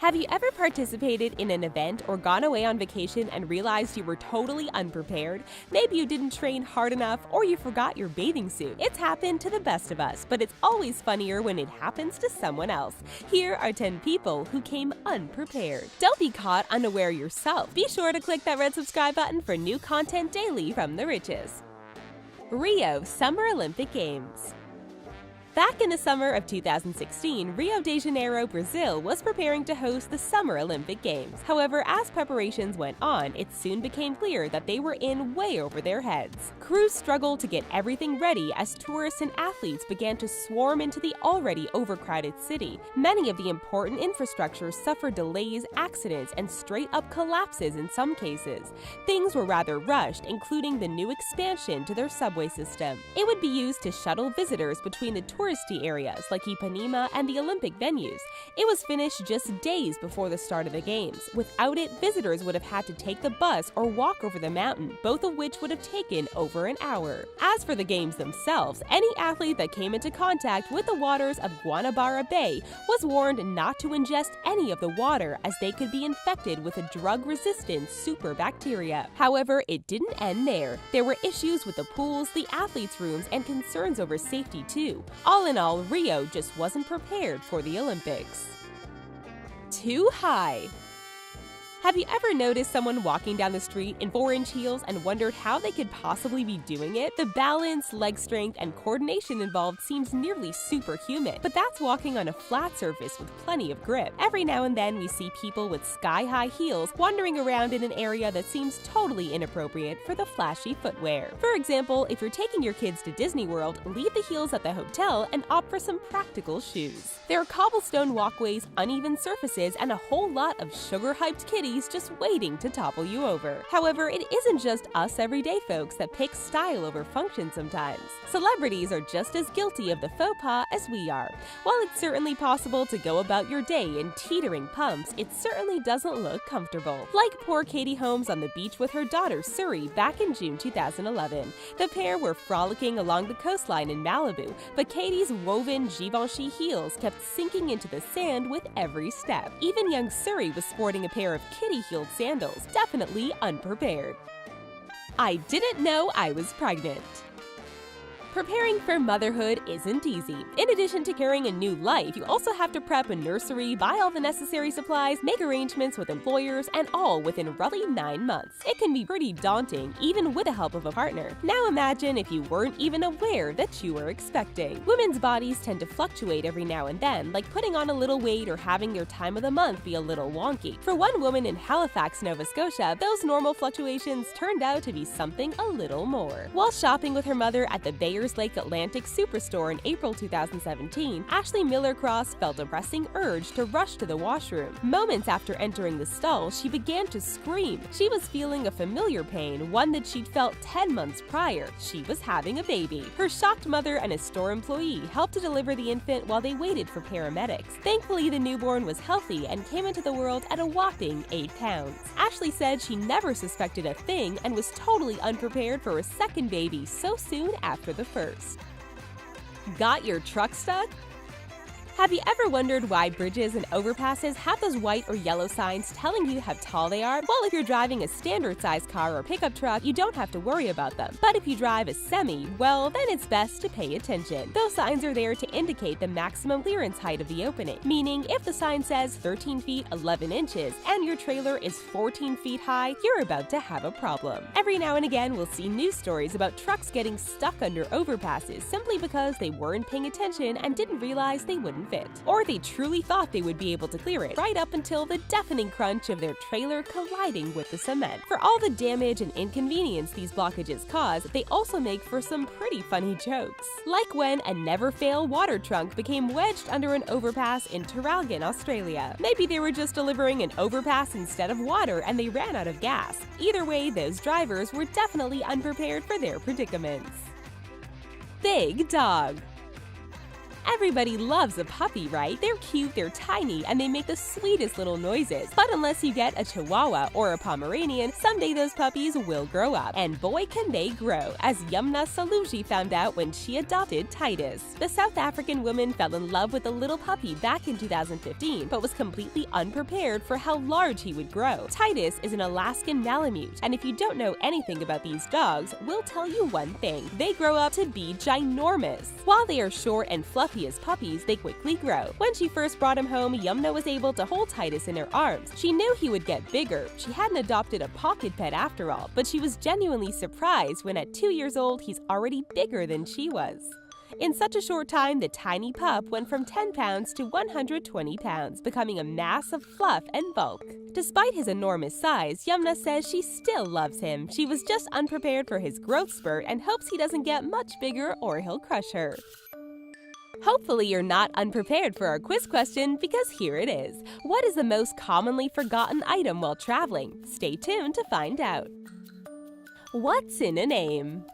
Have you ever participated in an event or gone away on vacation and realized you were totally unprepared? Maybe you didn't train hard enough or you forgot your bathing suit. It's happened to the best of us, but it's always funnier when it happens to someone else. Here are 10 people who came unprepared. Don't be caught unaware yourself. Be sure to click that red subscribe button for new content daily from TheRichest. Rio Summer Olympic Games. Back in the summer of 2016, Rio de Janeiro, Brazil was preparing to host the Summer Olympic Games. However, as preparations went on, it soon became clear that they were in way over their heads. Crews struggled to get everything ready as tourists and athletes began to swarm into the already overcrowded city. Many of the important infrastructures suffered delays, accidents, and straight-up collapses in some cases. Things were rather rushed, including the new expansion to their subway system. It would be used to shuttle visitors between the touristy areas like Ipanema and the Olympic venues. It was finished just days before the start of the Games. Without it, visitors would have had to take the bus or walk over the mountain, both of which would have taken over an hour. As for the Games themselves, any athlete that came into contact with the waters of Guanabara Bay was warned not to ingest any of the water as they could be infected with a drug-resistant superbacteria. However, it didn't end there. There were issues with the pools, the athletes' rooms, and concerns over safety too. All in all, Rio just wasn't prepared for the Olympics. Too high. Have you ever noticed someone walking down the street in 4-inch heels and wondered how they could possibly be doing it? The balance, leg strength, and coordination involved seems nearly superhuman, but that's walking on a flat surface with plenty of grip. Every now and then we see people with sky-high heels wandering around in an area that seems totally inappropriate for the flashy footwear. For example, if you're taking your kids to Disney World, leave the heels at the hotel and opt for some practical shoes. There are cobblestone walkways, uneven surfaces, and a whole lot of sugar-hyped kitties just waiting to topple you over. However, it isn't just us everyday folks that pick style over function sometimes. Celebrities are just as guilty of the faux pas as we are. While it's certainly possible to go about your day in teetering pumps, it certainly doesn't look comfortable. Like poor Katie Holmes on the beach with her daughter Suri back in June 2011. The pair were frolicking along the coastline in Malibu, but Katie's woven Givenchy heels kept sinking into the sand with every step. Even young Suri was sporting a pair of kitty-heeled sandals, definitely unprepared. I didn't know I was pregnant. Preparing for motherhood isn't easy. In addition to carrying a new life, you also have to prep a nursery, buy all the necessary supplies, make arrangements with employers, and all within roughly 9 months. It can be pretty daunting, even with the help of a partner. Now imagine if you weren't even aware that you were expecting. Women's bodies tend to fluctuate every now and then, like putting on a little weight or having your time of the month be a little wonky. For one woman in Halifax, Nova Scotia, those normal fluctuations turned out to be something a little more. While shopping with her mother at the Bayers Lake Atlantic Superstore in April 2017, Ashley Miller-Cross felt a pressing urge to rush to the washroom. Moments after entering the stall, she began to scream. She was feeling a familiar pain, one that she'd felt 10 months prior. She was having a baby. Her shocked mother and a store employee helped to deliver the infant while they waited for paramedics. Thankfully, the newborn was healthy and came into the world at a whopping 8 pounds. Ashley said she never suspected a thing and was totally unprepared for a second baby so soon after the first. Got your truck stuck? Have you ever wondered why bridges and overpasses have those white or yellow signs telling you how tall they are? Well, if you're driving a standard-sized car or pickup truck, you don't have to worry about them. But if you drive a semi, well, then it's best to pay attention. Those signs are there to indicate the maximum clearance height of the opening, meaning if the sign says 13 feet 11 inches and your trailer is 14 feet high, you're about to have a problem. Every now and again, we'll see news stories about trucks getting stuck under overpasses simply because they weren't paying attention and didn't realize they wouldn't fit. Or they truly thought they would be able to clear it, right up until the deafening crunch of their trailer colliding with the cement. For all the damage and inconvenience these blockages cause, they also make for some pretty funny jokes. Like when a never-fail water trunk became wedged under an overpass in Traralgon, Australia. Maybe they were just delivering an overpass instead of water and they ran out of gas. Either way, those drivers were definitely unprepared for their predicaments. Big dog. Everybody loves a puppy, right? They're cute, they're tiny, and they make the sweetest little noises. But unless you get a Chihuahua or a Pomeranian, someday those puppies will grow up. And boy can they grow, as Yumna Saluji found out when she adopted Titus. The South African woman fell in love with the little puppy back in 2015, but was completely unprepared for how large he would grow. Titus is an Alaskan Malamute, and if you don't know anything about these dogs, we'll tell you one thing: they grow up to be ginormous. While they are short and fluffy as puppies, they quickly grow. When she first brought him home, Yumna was able to hold Titus in her arms. She knew he would get bigger. She hadn't adopted a pocket pet after all, but she was genuinely surprised when at 2 years old, he's already bigger than she was. In such a short time, the tiny pup went from 10 pounds to 120 pounds, becoming a mass of fluff and bulk. Despite his enormous size, Yumna says she still loves him. She was just unprepared for his growth spurt and hopes he doesn't get much bigger or he'll crush her. Hopefully you're not unprepared for our quiz question, because here it is. What is the most commonly forgotten item while traveling? Stay tuned to find out. What's in a name?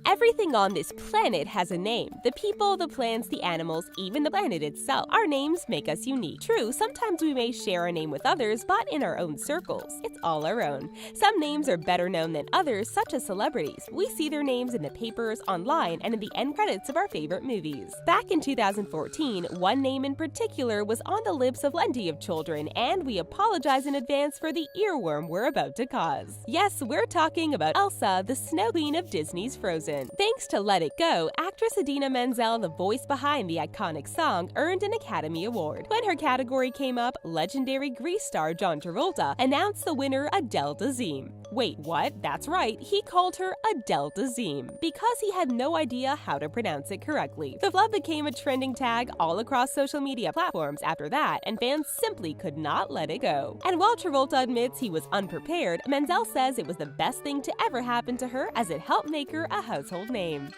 Everything on this planet has a name. The people, the plants, the animals, even the planet itself. Our names make us unique. True, sometimes we may share a name with others, but in our own circles. It's all our own. Some names are better known than others, such as celebrities. We see their names in the papers, online, and in the end credits of our favorite movies. Back in 2014, one name in particular was on the lips of plenty of children, and we apologize in advance for the earworm we're about to cause. Yes, we're talking about Elsa, the Snow Queen of Disney's Frozen. Thanks to Let It Go, actress Idina Menzel, the voice behind the iconic song, earned an Academy Award. When her category came up, legendary Grease star John Travolta announced the winner Adele Dazeem. Wait, what? That's right, he called her Adele Dazeem because he had no idea how to pronounce it correctly. The flub became a trending tag all across social media platforms after that, and fans simply could not let it go. And while Travolta admits he was unprepared, Menzel says it was the best thing to ever happen to her, as it helped make her a household name.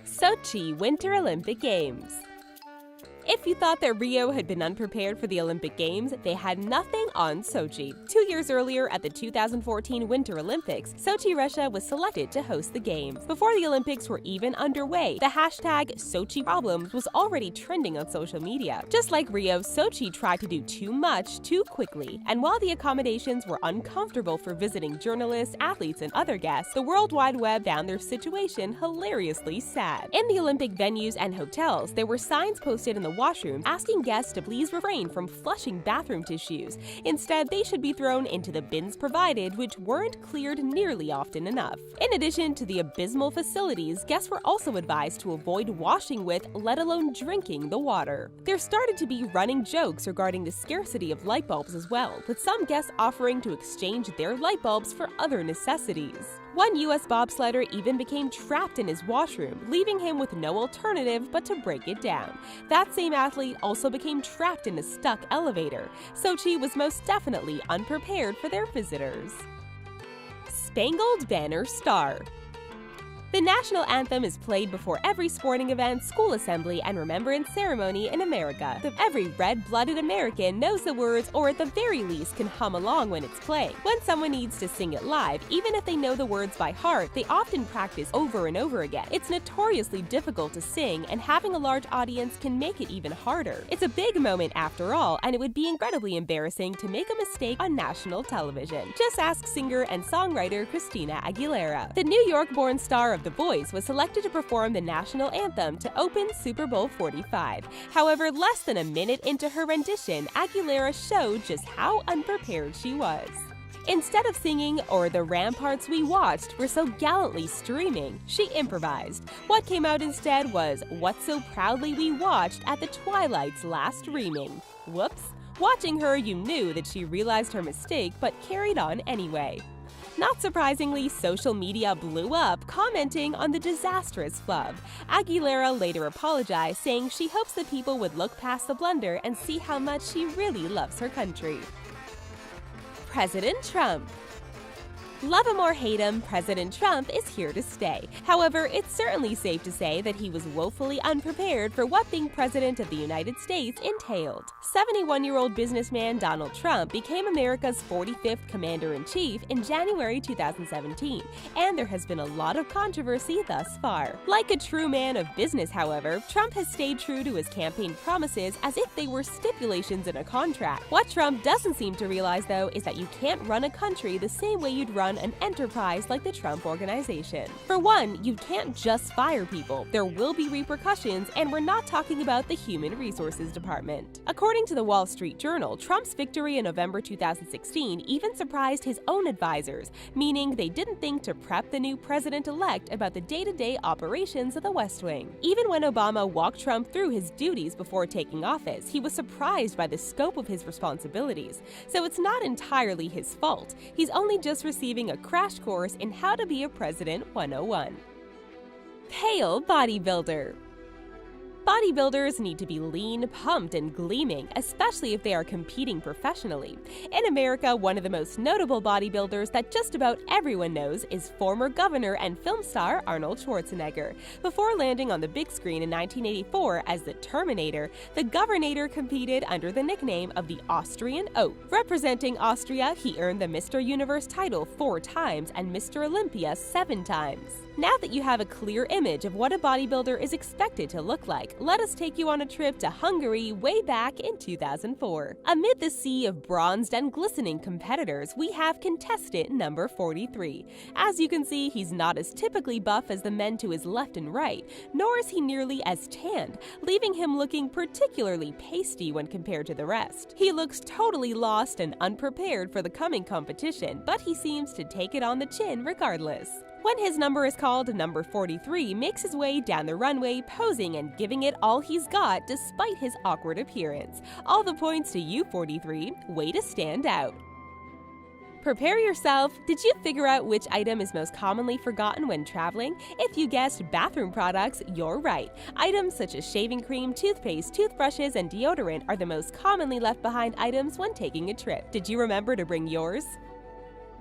SOCHI Winter Olympic Games. If you thought that Rio had been unprepared for the Olympic Games, they had nothing on Sochi. 2 years earlier, at the 2014 Winter Olympics, Sochi, Russia was selected to host the Games. Before the Olympics were even underway, the hashtag #SochiProblems was already trending on social media. Just like Rio, Sochi tried to do too much too quickly. And while the accommodations were uncomfortable for visiting journalists, athletes, and other guests, the World Wide Web found their situation hilariously sad. In the Olympic venues and hotels, there were signs posted in the washrooms asking guests to please refrain from flushing bathroom tissues. Instead, they should be thrown into the bins provided, which weren't cleared nearly often enough. In addition to the abysmal facilities, guests were also advised to avoid washing with, let alone drinking, the water. There started to be running jokes regarding the scarcity of light bulbs as well, with some guests offering to exchange their light bulbs for other necessities. One U.S. bobsledder even became trapped in his washroom, leaving him with no alternative but to break it down. That same athlete also became trapped in a stuck elevator. Sochi was most definitely unprepared for their visitors. Spangled Banner Star. The national anthem is played before every sporting event, school assembly, and remembrance ceremony in America. Every red-blooded American knows the words, or at the very least can hum along when it's playing. When someone needs to sing it live, even if they know the words by heart, they often practice over and over again. It's notoriously difficult to sing, and having a large audience can make it even harder. It's a big moment after all, and it would be incredibly embarrassing to make a mistake on national television. Just ask singer and songwriter Christina Aguilera. The New York-born star of The Voice was selected to perform the national anthem to open Super Bowl 45. However, less than a minute into her rendition, Aguilera showed just how unprepared she was. Instead of singing "O'er the Ramparts We Watched, We're So Gallantly Streaming," she improvised. What came out instead was "What So Proudly We Watched at the Twilight's Last Reaming." Whoops. Watching her, you knew that she realized her mistake but carried on anyway. Not surprisingly, social media blew up, commenting on the disastrous flub. Aguilera later apologized, saying she hopes that people would look past the blunder and see how much she really loves her country. President Trump. Love him or hate him, President Trump is here to stay. However, it's certainly safe to say that he was woefully unprepared for what being President of the United States entailed. 71-year-old businessman Donald Trump became America's 45th Commander-in-Chief in January 2017, and there has been a lot of controversy thus far. Like a true man of business, however, Trump has stayed true to his campaign promises as if they were stipulations in a contract. What Trump doesn't seem to realize, though, is that you can't run a country the same way you'd run an enterprise like the Trump Organization. For one, you can't just fire people. There will be repercussions, and we're not talking about the Human Resources Department. According to the Wall Street Journal, Trump's victory in November 2016 even surprised his own advisors, meaning they didn't think to prep the new president-elect about the day-to-day operations of the West Wing. Even when Obama walked Trump through his duties before taking office, he was surprised by the scope of his responsibilities. So it's not entirely his fault. He's only just receiving a crash course in how to be a President 101. Pale bodybuilder. Bodybuilders need to be lean, pumped, and gleaming, especially if they are competing professionally. In America, one of the most notable bodybuilders that just about everyone knows is former governor and film star Arnold Schwarzenegger. Before landing on the big screen in 1984 as the Terminator, the Governator competed under the nickname of the Austrian Oak. Representing Austria, he earned the Mr. Universe title 4 times and Mr. Olympia 7 times. Now that you have a clear image of what a bodybuilder is expected to look like, let us take you on a trip to Hungary way back in 2004. Amid the sea of bronzed and glistening competitors, we have contestant number 43. As you can see, he's not as typically buff as the men to his left and right, nor is he nearly as tanned, leaving him looking particularly pasty when compared to the rest. He looks totally lost and unprepared for the coming competition, but he seems to take it on the chin regardless. When his number is called, number 43 makes his way down the runway, posing and giving it all he's got despite his awkward appearance. All the points to you, 43. Way to stand out. Prepare yourself. Did you figure out which item is most commonly forgotten when traveling? If you guessed bathroom products, you're right. Items such as shaving cream, toothpaste, toothbrushes, and deodorant are the most commonly left behind items when taking a trip. Did you remember to bring yours?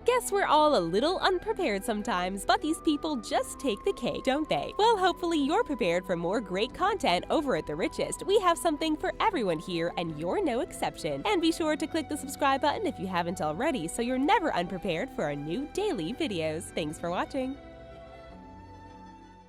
Guess we're all a little unprepared sometimes, but these people just take the cake, don't they? Well, hopefully you're prepared for more great content over at TheRichest. We have something for everyone here, and you're no exception. And be sure to click the subscribe button if you haven't already, so you're never unprepared for our new daily videos. Thanks for watching.